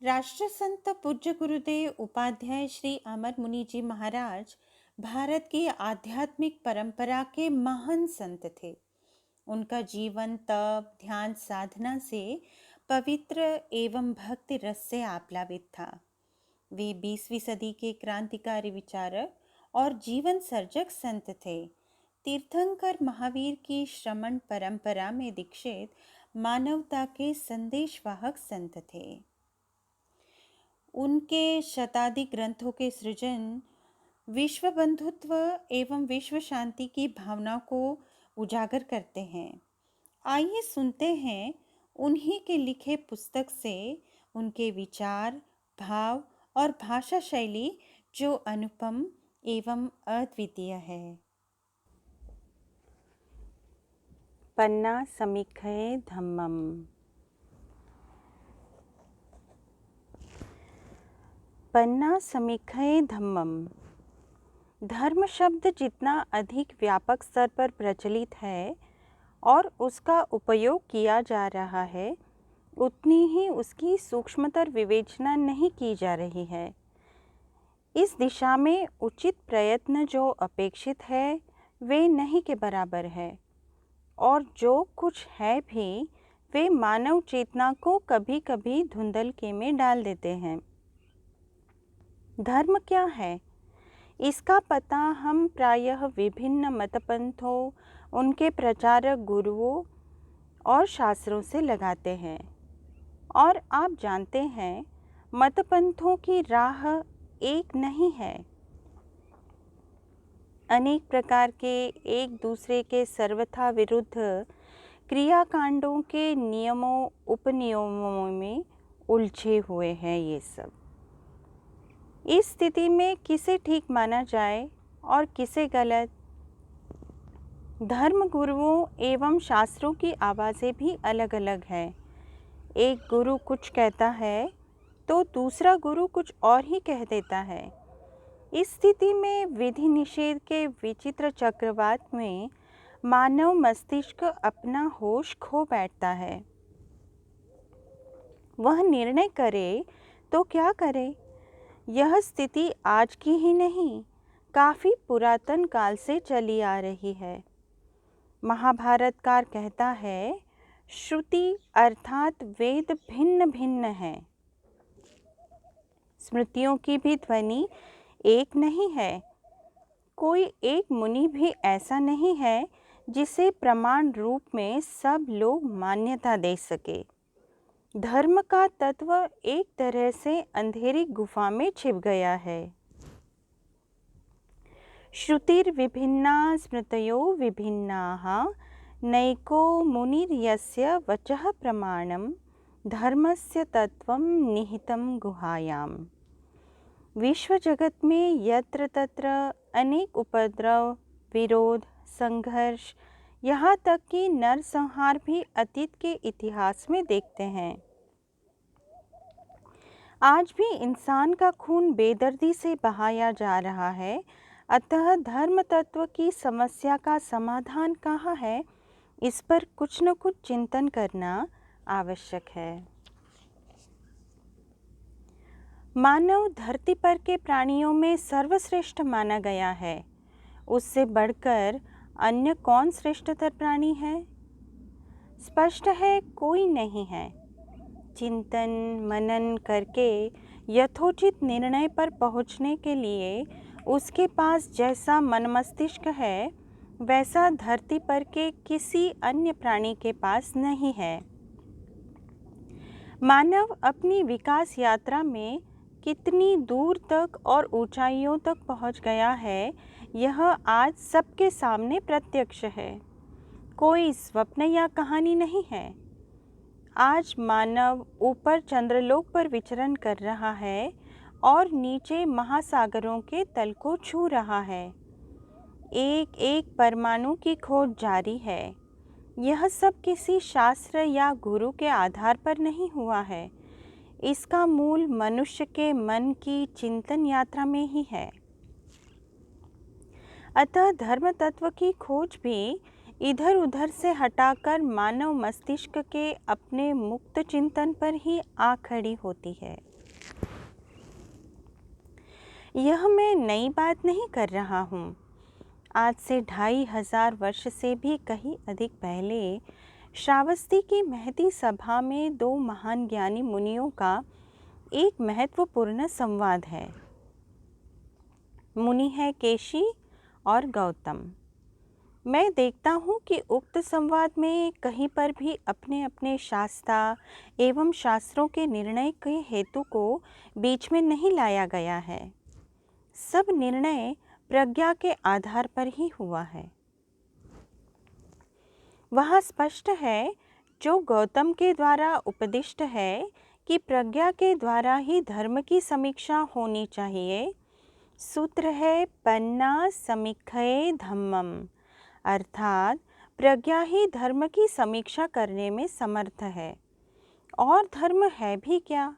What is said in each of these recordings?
राष्ट्र संत पूज्य गुरुदेव उपाध्याय श्री अमर मुनि जी महाराज भारत की आध्यात्मिक परंपरा के महान संत थे। उनका जीवन तप, ध्यान, साधना से पवित्र एवं भक्ति रस से आप्लावित था। वे 20वीं सदी के क्रांतिकारी विचारक और जीवन सर्जक संत थे। तीर्थंकर महावीर की श्रमण परंपरा में दीक्षित मानवता के संदेशवाहक संत थे। उनके शताधिक ग्रंथों के सृजन विश्व बंधुत्व एवं विश्व शांति की भावना को उजागर करते हैं। आइए सुनते हैं उन्हीं के लिखे पुस्तक से उनके विचार, भाव और भाषा शैली जो अनुपम एवं अद्वितीय है। पन्ना समीक्षये धम्मम। पन्ना समीक्षये धम्मम। धर्म शब्द जितना अधिक व्यापक स्तर पर प्रचलित है और उसका उपयोग किया जा रहा है, उतनी ही उसकी सूक्ष्मतर विवेचना नहीं की जा रही है। इस दिशा में उचित प्रयत्न जो अपेक्षित है वे नहीं के बराबर है, और जो कुछ है भी वे मानव चेतना को कभी कभी धुंधलके में डाल देते हैं। धर्म क्या है, इसका पता हम प्रायः विभिन्न मतपंथों, उनके प्रचारक गुरुओं और शास्त्रों से लगाते हैं। और आप जानते हैं, मतपंथों की राह एक नहीं है। अनेक प्रकार के एक दूसरे के सर्वथा विरुद्ध क्रियाकांडों के नियमों उपनियमों में उलझे हुए हैं ये सब। इस स्थिति में किसे ठीक माना जाए और किसे गलत, धर्म गुरुओं एवं शास्त्रों की आवाज़ें भी अलग अलग है। एक गुरु कुछ कहता है तो दूसरा गुरु कुछ और ही कह देता है। इस स्थिति में विधि निषेध के विचित्र चक्रवात में मानव मस्तिष्क अपना होश खो बैठता है। वह निर्णय करे तो क्या करे। यह स्थिति आज की ही नहीं, काफ़ी पुरातन काल से चली आ रही है। महाभारतकार कहता है, श्रुति अर्थात वेद भिन्न भिन्न है। स्मृतियों की भी ध्वनि एक नहीं है। कोई एक मुनि भी ऐसा नहीं है जिसे प्रमाण रूप में सब लोग मान्यता दे सके। धर्म का तत्व एक तरह से अंधेरी गुफा में छिप गया है। श्रुतिर्विभिन्ना स्मृतयो विभिन्नाः नैको मुनिर्यस्य वचः प्रमाणं धर्मस्य तत्वं निहितं गुहायाम। विश्व जगत में यत्र तत्र अनेक उपद्रव, विरोध, संघर्ष, यहाँ तक कि नरसंहार भी अतीत के इतिहास में देखते हैं। आज भी इंसान का खून बेदर्दी से बहाया जा रहा है। अतः धर्म तत्व की समस्या का समाधान कहाँ है, इस पर कुछ न कुछ चिंतन करना आवश्यक है। मानव धरती पर के प्राणियों में सर्वश्रेष्ठ माना गया है। उससे बढ़कर अन्य कौन श्रेष्ठतर प्राणी है? स्पष्ट है, कोई नहीं है। चिंतन मनन करके यथोचित निर्णय पर पहुंचने के लिए उसके पास जैसा मन मस्तिष्क है, वैसा धरती पर के किसी अन्य प्राणी के पास नहीं है। मानव अपनी विकास यात्रा में कितनी दूर तक और ऊंचाइयों तक पहुंच गया है, यह आज सबके सामने प्रत्यक्ष है। कोई स्वप्न या कहानी नहीं है। आज मानव ऊपर चंद्रलोक पर विचरण कर रहा है और नीचे महासागरों के तल को छू रहा है। एक एक परमाणु की खोज जारी है। यह सब किसी शास्त्र या गुरु के आधार पर नहीं हुआ है। इसका मूल मनुष्य के मन की चिंतन यात्रा में ही है। अतः धर्म तत्व की खोज भी इधर उधर से हटाकर मानव मस्तिष्क के अपने मुक्त चिंतन पर ही आ खड़ी होती है। यह मैं नई बात नहीं कर रहा हूँ। आज से 2500 वर्ष से भी कहीं अधिक पहले श्रावस्ती की महती सभा में दो महान ज्ञानी मुनियों का एक महत्वपूर्ण संवाद है। मुनि है केशी और गौतम। मैं देखता हूँ कि उक्त संवाद में कहीं पर भी अपने अपने शास्त्रा एवं शास्त्रों के निर्णय के हेतु को बीच में नहीं लाया गया है। सब निर्णय प्रज्ञा के आधार पर ही हुआ है। वहाँ स्पष्ट है, जो गौतम के द्वारा उपदिष्ट है कि प्रज्ञा के द्वारा ही धर्म की समीक्षा होनी चाहिए। सूत्र है पन्ना समीक्षये धम्मम, अर्थात प्रज्ञा ही धर्म की समीक्षा करने में समर्थ है। और धर्म है भी क्या?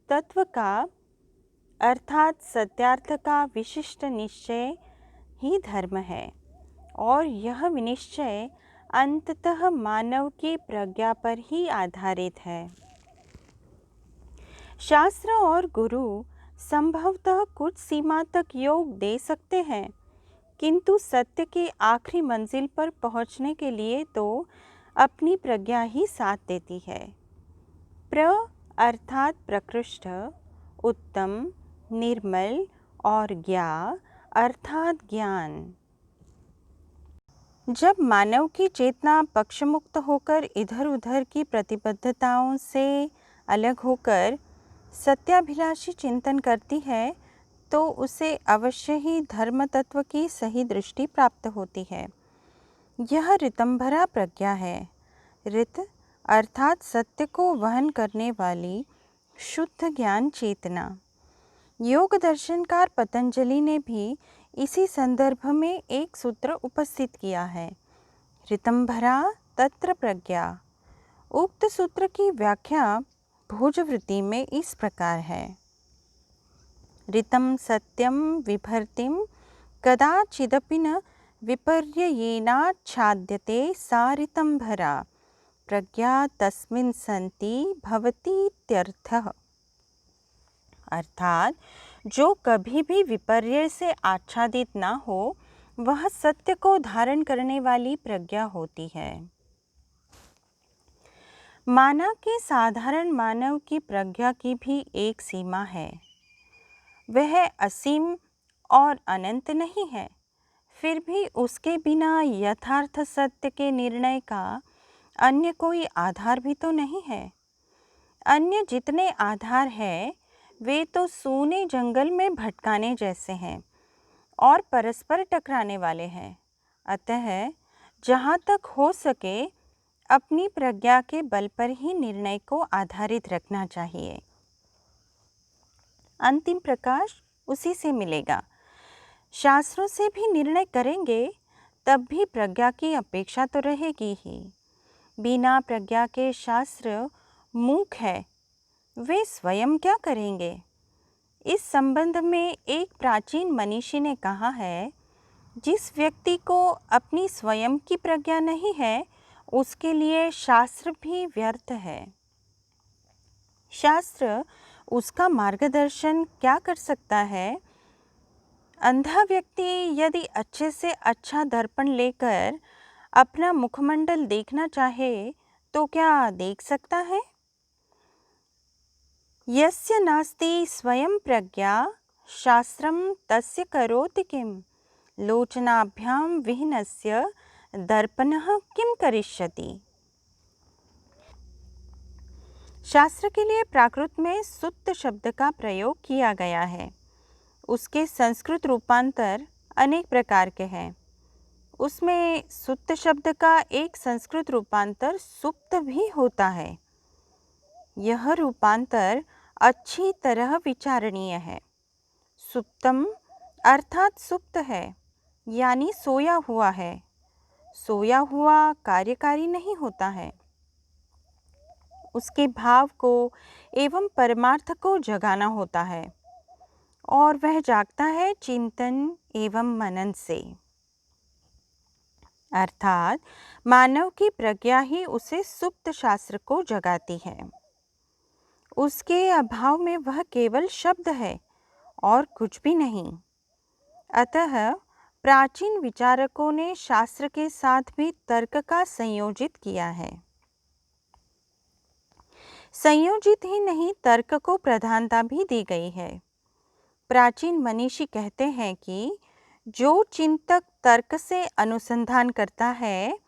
तत्व का अर्थात सत्यार्थ का विशिष्ट निश्चय ही धर्म है, और यह विनिश्चय अंततः मानव की प्रज्ञा पर ही आधारित है। शास्त्र और गुरु संभवतः कुछ सीमा तक योग दे सकते हैं, किंतु सत्य के आखिरी मंजिल पर पहुंचने के लिए तो अपनी प्रज्ञा ही साथ देती है। अर्थात प्रकृष्ट, उत्तम, निर्मल और ज्ञा अर्थात ज्ञान। जब मानव की चेतना पक्षमुक्त होकर इधर उधर की प्रतिबद्धताओं से अलग होकर सत्याभिलाषी चिंतन करती है, तो उसे अवश्य ही धर्म तत्व की सही दृष्टि प्राप्त होती है। यह ऋतंभरा प्रज्ञा है। ऋत अर्थात सत्य को वहन करने वाली शुद्ध ज्ञान चेतना। योग दर्शनकार पतंजलि ने भी इसी संदर्भ में एक सूत्र उपस्थित किया है, ऋतंभरा तत्र प्रज्ञा। उक्त सूत्र की व्याख्या भोजवृत्ति में इस प्रकार है, ऋतं सत्यं विभर्तिं कदाचिदपि न विपर्ययेनाच्छाद्यते सा ऋतंभरा प्रज्ञा तस्मिन् सन्ति भवतीत्यर्थः। अर्थात जो कभी भी विपर्य से आच्छादित न हो, वह सत्य को धारण करने वाली प्रज्ञा होती है। माना कि साधारण मानव की प्रज्ञा की भी एक सीमा है। वह असीम और अनंत नहीं है, फिर भी उसके बिना यथार्थ सत्य के निर्णय का अन्य कोई आधार भी तो नहीं है। अन्य जितने आधार है, वे तो सूने जंगल में भटकाने जैसे हैं और परस्पर टकराने वाले हैं। अतः जहाँ तक हो सके अपनी प्रज्ञा के बल पर ही निर्णय को आधारित रखना चाहिए। अंतिम प्रकाश उसी से मिलेगा। शास्त्रों से भी निर्णय करेंगे तब भी प्रज्ञा की अपेक्षा तो रहेगी ही। बिना प्रज्ञा के शास्त्र मूक है, वे स्वयं क्या करेंगे? इस संबंध में एक प्राचीन मनीषी ने कहा है, जिस व्यक्ति को अपनी स्वयं की प्रज्ञा नहीं है, उसके लिए शास्त्र भी व्यर्थ है। शास्त्र उसका मार्गदर्शन क्या कर सकता है? अंधा व्यक्ति यदि अच्छे से अच्छा दर्पण लेकर अपना मुखमंडल देखना चाहे तो क्या देख सकता है? यस्य नास्ति स्वयं प्रज्ञा शास्त्रं तस्य करोति किम, लोचनाभ्यां विहीनस्य दर्पणः किम करिष्यति। शास्त्र के लिए प्राकृत में सुत्त शब्द का प्रयोग किया गया है। उसके संस्कृत रूपांतर अनेक प्रकार के हैं। उसमें सुत्त शब्द का एक संस्कृत रूपांतर सुप्त भी होता है। यह रूपांतर अच्छी तरह विचारणीय है। सुप्तम अर्थात सुप्त है, यानी सोया हुआ है। सोया हुआ कार्यकारी नहीं होता है। उसके भाव को एवं परमार्थ को जगाना होता है, और वह जागता है चिंतन एवं मनन से। अर्थात मानव की प्रज्ञा ही उसे सुप्त शास्त्र को जगाती है। उसके अभाव में वह केवल शब्द है और कुछ भी नहीं। अतः प्राचीन विचारकों ने शास्त्र के साथ भी तर्क का संयोजित किया है। संयोजित ही नहीं, तर्क को प्रधानता भी दी गई है। प्राचीन मनीषी कहते हैं कि जो चिंतक तर्क से अनुसंधान करता है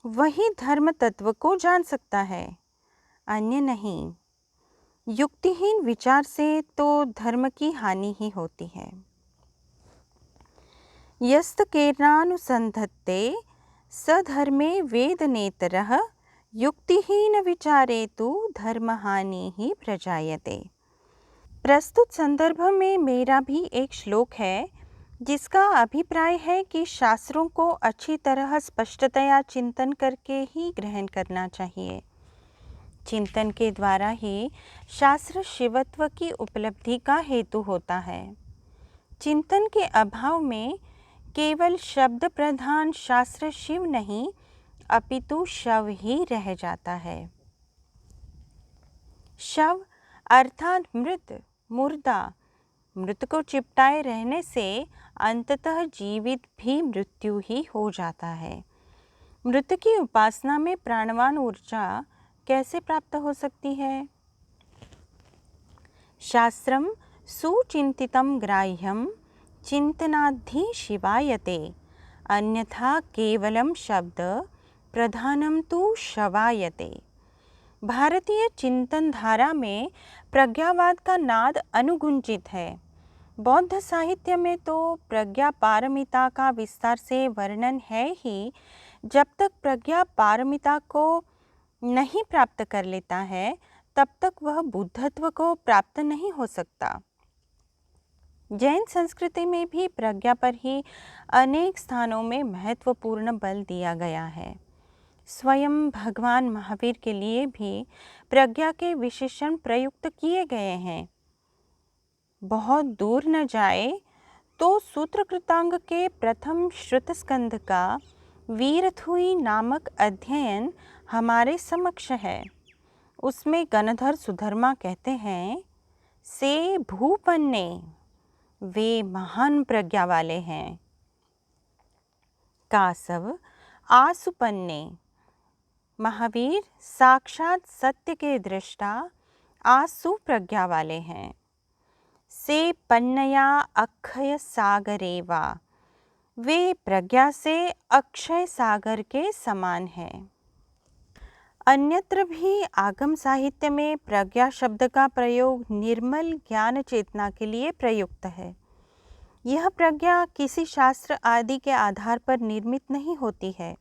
वही धर्म तत्व को जान सकता है, अन्य नहीं। युक्तिहीन विचार से तो धर्म की हानि ही होती है। यस्तकेनानुसंधत्ते सधर्मे वेदनेतरः युक्तिहीन विचारे तो धर्महानि ही प्रजायते। प्रस्तुत संदर्भ में मेरा भी एक श्लोक है जिसका अभिप्राय है कि शास्त्रों को अच्छी तरह स्पष्टतया चिंतन करके ही ग्रहण करना चाहिए। चिंतन के द्वारा ही शास्त्र शिवत्व की उपलब्धि का हेतु होता है। चिंतन के अभाव में केवल शब्द प्रधान शास्त्र शिव नहीं अपितु शव ही रह जाता है। शव अर्थात मृत, मुर्दा। मृत को चिपटाए रहने से अंततः जीवित भी मृत्यु ही हो जाता है। मृत की उपासना में प्राणवान ऊर्जा कैसे प्राप्त हो सकती है? शास्त्रम सुचिंतितम ग्राह्यम चिंतनाद्धि शिवायते, अन्यथा केवलम शब्द प्रधानम तु शवायते। भारतीय चिंतन धारा में प्रज्ञावाद का नाद अनुगुंजित है। बौद्ध साहित्य में तो प्रज्ञा पारमिता का विस्तार से वर्णन है ही। जब तक प्रज्ञा पारमिता को नहीं प्राप्त कर लेता है तब तक वह बुद्धत्व को प्राप्त नहीं हो सकता। जैन संस्कृति में भी प्रज्ञा पर ही अनेक स्थानों में महत्वपूर्ण बल दिया गया है। स्वयं भगवान महावीर के लिए भी प्रज्ञा के विशेषण प्रयुक्त किए गए हैं। बहुत दूर न जाए तो सूत्रकृतांग के प्रथम श्रुत स्कंध का वीरथुई नामक अध्ययन हमारे समक्ष है। उसमें गणधर सुधर्मा कहते हैं, से भूपन्ने, वे महान प्रज्ञा वाले हैं। कासव आसुपन्ने, महावीर साक्षात सत्य के दृष्टा आसु प्रज्ञा वाले हैं। से पन्नया अक्षय सागरेवा, वे प्रज्ञा से अक्षय सागर के समान है। अन्यत्र भी आगम साहित्य में प्रज्ञा शब्द का प्रयोग निर्मल ज्ञान चेतना के लिए प्रयुक्त है। यह प्रज्ञा किसी शास्त्र आदि के आधार पर निर्मित नहीं होती है।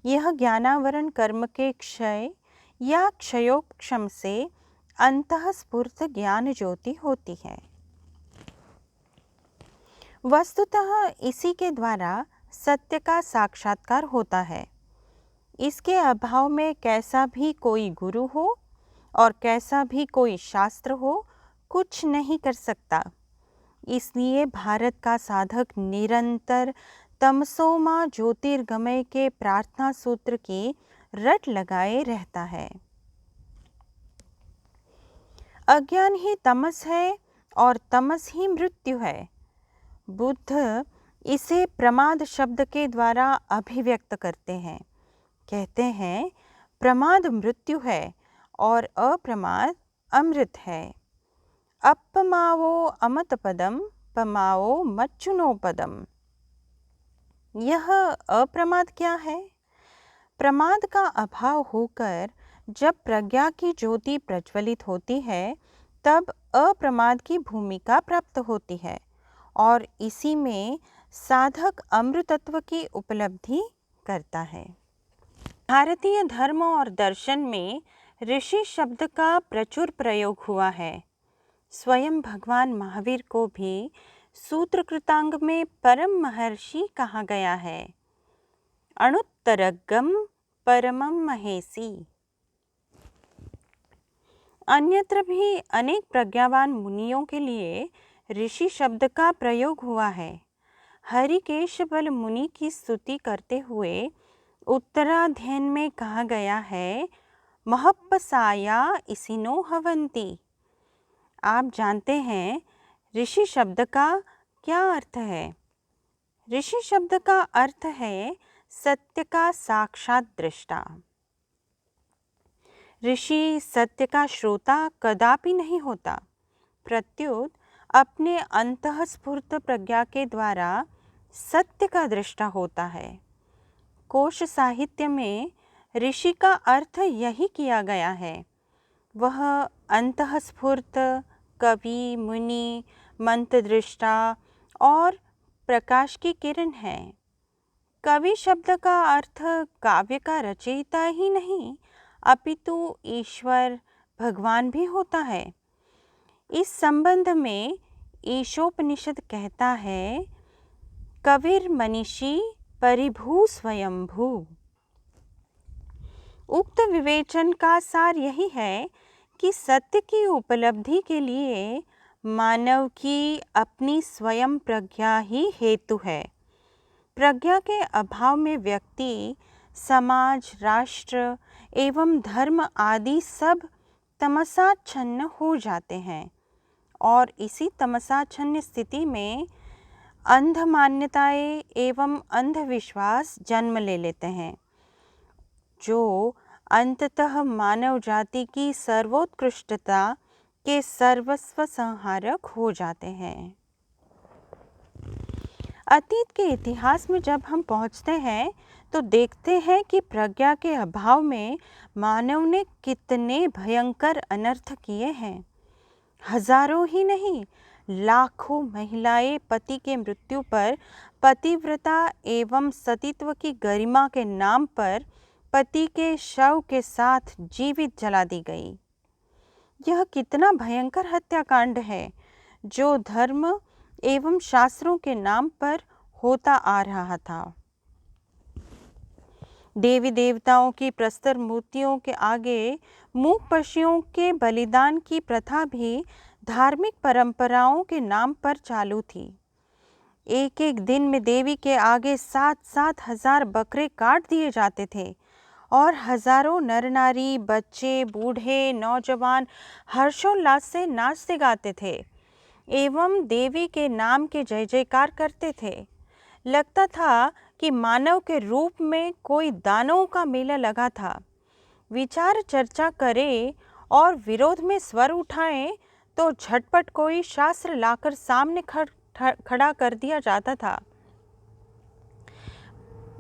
यह ज्ञानावरण कर्म के क्षय या क्षयोपशम से अंतःस्फूर्त ज्ञान ज्योति होती है। वस्तुतः इसी के द्वारा सत्य का साक्षात्कार होता है। इसके अभाव में कैसा भी कोई गुरु हो और कैसा भी कोई शास्त्र हो कुछ नहीं कर सकता। इसलिए भारत का साधक निरंतर तमसोमा ज्योतिर्गमय के प्रार्थना सूत्र की रट लगाए रहता है। अज्ञान ही तमस है और तमस ही मृत्यु है। बुद्ध इसे प्रमाद शब्द के द्वारा अभिव्यक्त करते हैं। कहते हैं, प्रमाद मृत्यु है और अप्रमाद अमृत है। अपमावो अमत पदम, पमाओ मच्चुनो पदम। यह अप्रमाद क्या है? प्रमाद का अभाव होकर जब प्रज्ञा की ज्योति प्रज्वलित होती है तब अप्रमाद की भूमिका प्राप्त होती है और इसी में साधक अमृतत्व की उपलब्धि करता है। भारतीय धर्म और दर्शन में ऋषि शब्द का प्रचुर प्रयोग हुआ है। स्वयं भगवान महावीर को भी सूत्रकृतांग में परम महर्षि कहा गया है। अणुत्तरगम परमम महेसी। अन्यत्र भी अनेक प्रज्ञावान मुनियों के लिए ऋषि शब्द का प्रयोग हुआ है। हरिकेशबल मुनि की स्तुति करते हुए उत्तराध्ययन में कहा गया है, महप्पसाया इसिनो हवंती। आप जानते हैं ऋषि शब्द का क्या अर्थ है? ऋषि शब्द का अर्थ है सत्य का साक्षात दृष्टा। ऋषि सत्य का श्रोता कदापि नहीं होता, प्रत्युत अपने अंतःस्फूर्त प्रज्ञा के द्वारा सत्य का दृष्टा होता है। कोश साहित्य में ऋषि का अर्थ यही किया गया है। वह अंतःस्फूर्त, कवि, मुनि, मंत्रदृष्टा और प्रकाश की किरण है। कवि शब्द का अर्थ काव्य का रचयिता ही नहीं, अपितु ईश्वर, भगवान भी होता है। इस संबंध में ईशोपनिषद कहता है, कविर मनीषी परिभू स्वयंभू। उक्त विवेचन का सार यही है कि सत्य की उपलब्धि के लिए मानव की अपनी स्वयं प्रज्ञा ही हेतु है। प्रज्ञा के अभाव में व्यक्ति, समाज, राष्ट्र एवं धर्म आदि सब तमसाच्छन्न हो जाते हैं और इसी तमसाच्छन्न स्थिति में अंध मान्यताएं एवं अंधविश्वास जन्म ले लेते हैं, जो अंततः मानव जाति की सर्वोत्कृष्टता के सर्वस्व संहारक हो जाते हैं। अतीत के इतिहास में जब हम पहुंचते हैं तो देखते हैं कि प्रज्ञा के अभाव में मानव ने कितने भयंकर अनर्थ किए हैं। हजारों ही नहीं, लाखों महिलाएं पति के मृत्यु पर पतिव्रता एवं सतीत्व की गरिमा के नाम पर पति के शव के साथ जीवित जला दी गई। यह कितना भयंकर हत्याकांड है जो धर्म एवं शास्त्रों के नाम पर होता आ रहा था। देवी देवताओं की प्रस्तर मूर्तियों के आगे मूक पशुओं के बलिदान की प्रथा भी धार्मिक परंपराओं के नाम पर चालू थी। एक एक दिन में देवी के आगे 7-7 हजार बकरे काट दिए जाते थे और हजारों नर नारी, बच्चे, बूढ़े, नौजवान हर्षोल्लास से नाचते गाते थे एवं देवी के नाम के जय जयकार करते थे। लगता था कि मानव के रूप में कोई दानवों का मेला लगा था। विचार चर्चा करे और विरोध में स्वर उठाएं तो झटपट कोई शास्त्र लाकर सामने खड़ा कर दिया जाता था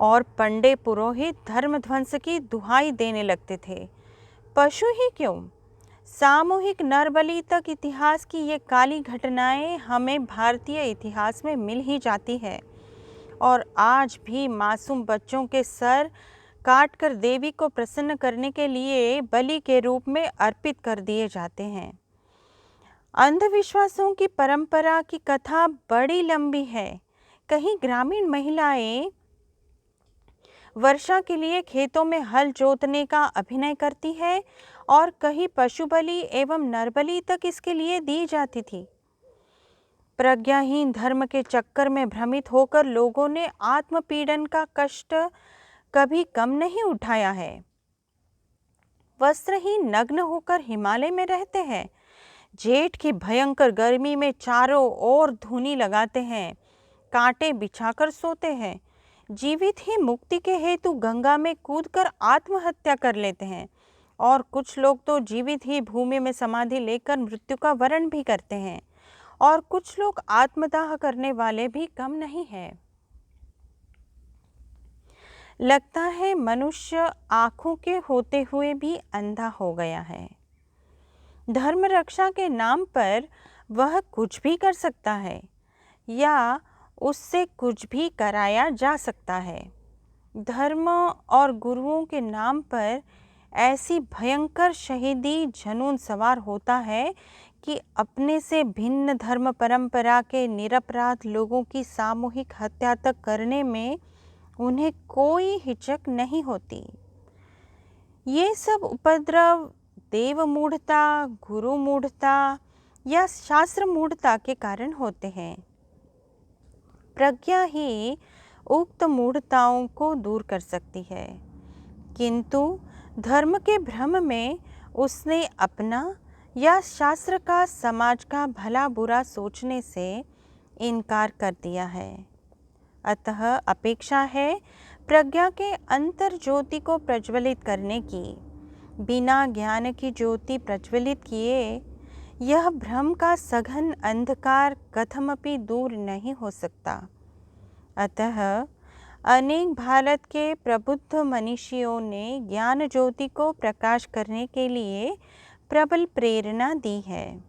और पंडे पुरोहित धर्म ध्वंस की दुहाई देने लगते थे। पशु ही क्यों, सामूहिक नरबलि तक इतिहास की ये काली घटनाएं हमें भारतीय इतिहास में मिल ही जाती है और आज भी मासूम बच्चों के सर काटकर देवी को प्रसन्न करने के लिए बलि के रूप में अर्पित कर दिए जाते हैं। अंधविश्वासों की परंपरा की कथा बड़ी लंबी है। कहीं ग्रामीण महिलाएं वर्षा के लिए खेतों में हल जोतने का अभिनय करती है और कहीं पशु बलि एवं नरबलि तक इसके लिए दी जाती थी। प्रज्ञाहीन धर्म के चक्कर में भ्रमित होकर लोगों ने आत्मपीड़न का कष्ट कभी कम नहीं उठाया है। वस्त्रहीन नग्न होकर हिमालय में रहते हैं, जेठ की भयंकर गर्मी में चारों ओर धूनी लगाते हैं, कांटे बिछाकर सोते हैं, जीवित ही मुक्ति के हेतु गंगा में कूदकर आत्महत्या कर लेते हैं और कुछ लोग तो जीवित ही भूमि में समाधि लेकर मृत्यु का वरण भी करते हैं और कुछ लोग आत्मदाह करने वाले भी कम नहीं है। लगता है मनुष्य आँखों के होते हुए भी अंधा हो गया है। धर्म रक्षा के नाम पर वह कुछ भी कर सकता है या उससे कुछ भी कराया जा सकता है। धर्म और गुरुओं के नाम पर ऐसी भयंकर शहीदी जुनून सवार होता है कि अपने से भिन्न धर्म परंपरा के निरपराध लोगों की सामूहिक हत्या तक करने में उन्हें कोई हिचक नहीं होती। ये सब उपद्रव देव मूढ़ता, गुरु मूढ़ता या शास्त्र मूढ़ता के कारण होते हैं। प्रज्ञा ही उक्त मूढ़ताओं को दूर कर सकती है। किंतु धर्म के भ्रम में उसने अपना या शास्त्र का, समाज का भला बुरा सोचने से इनकार कर दिया है। अतः अपेक्षा है प्रज्ञा के अंतर ज्योति को प्रज्वलित करने की। बिना ज्ञान की ज्योति प्रज्वलित किए यह भ्रम का सघन अंधकार कथमपि दूर नहीं हो सकता। अतः अनेक भारत के प्रबुद्ध मनीषियों ने ज्ञान ज्योति को प्रकाश करने के लिए प्रबल प्रेरणा दी है।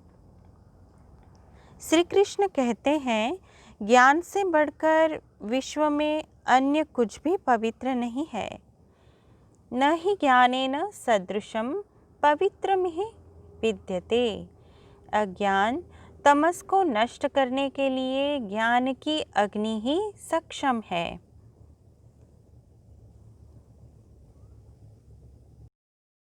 श्री कृष्ण कहते हैं, ज्ञान से बढ़कर विश्व में अन्य कुछ भी पवित्र नहीं है। न ही ज्ञानेन सदृशं पवित्रमिह विद्यते। अज्ञान तमस को नष्ट करने के लिए ज्ञान की अग्नि ही सक्षम है।